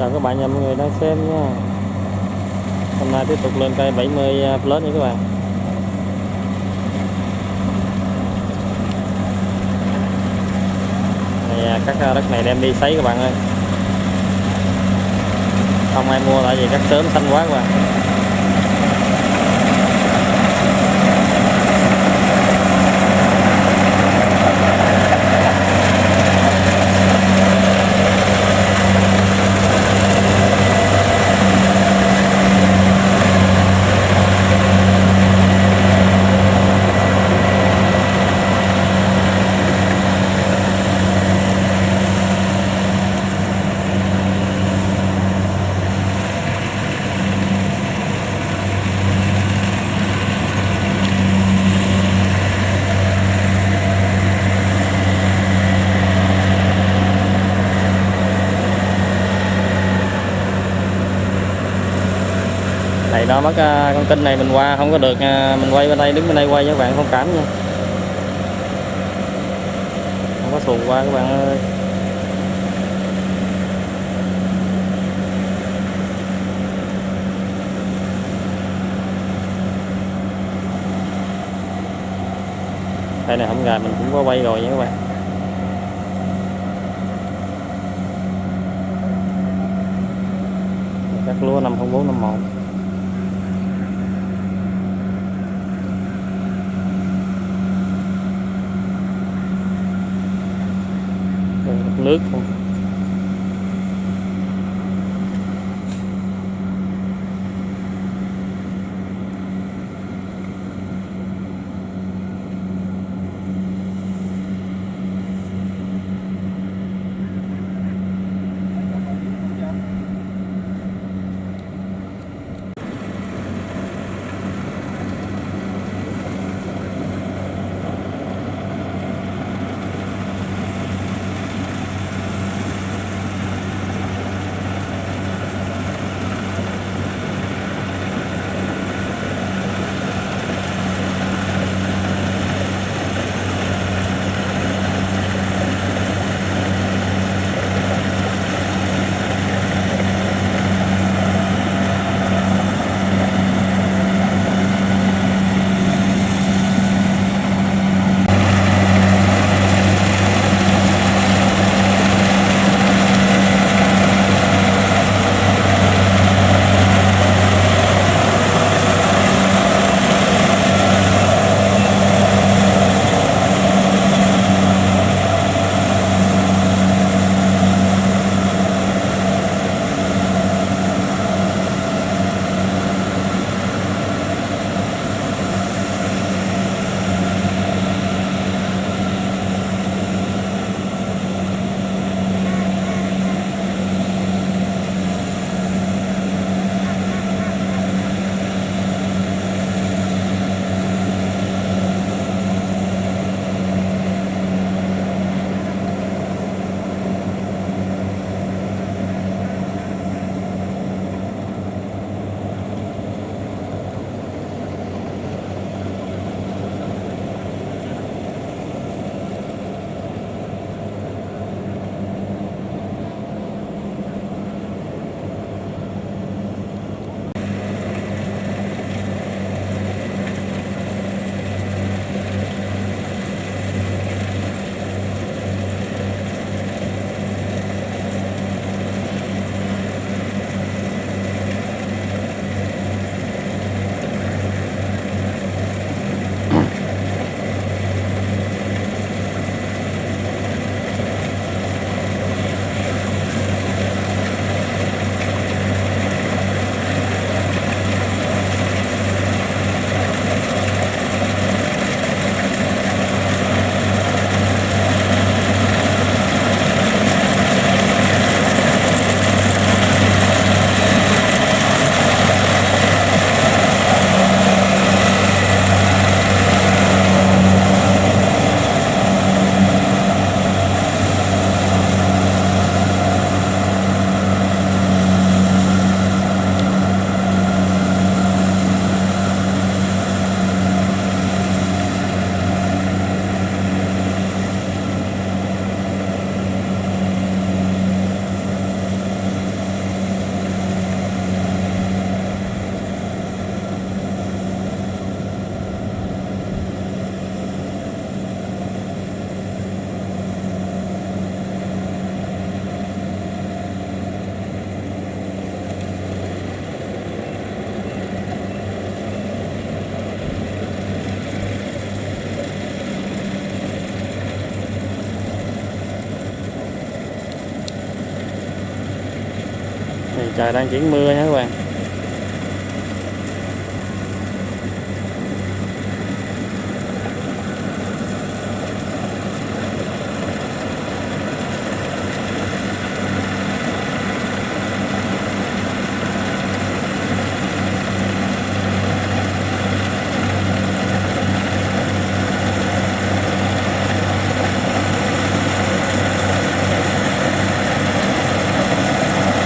chào các bạn nha, mọi người đang xem nha. Hôm nay tiếp tục lên cây 70 plus nha các bạn. Này, các đất này đem đi sấy các bạn ơi. Không ai mua tại vì cắt sớm xanh quá các bạn. Thầy đó mất con kênh này mình qua không có được, mình quay bên đây, đứng bên đây quay với các bạn thông cảm nha, không có xuồng qua các bạn ơi. Cây này không gài mình cũng có quay rồi nha các bạn. Cắt lúa 50451. Nước không. Trời đang chuyển mưa nha các bạn.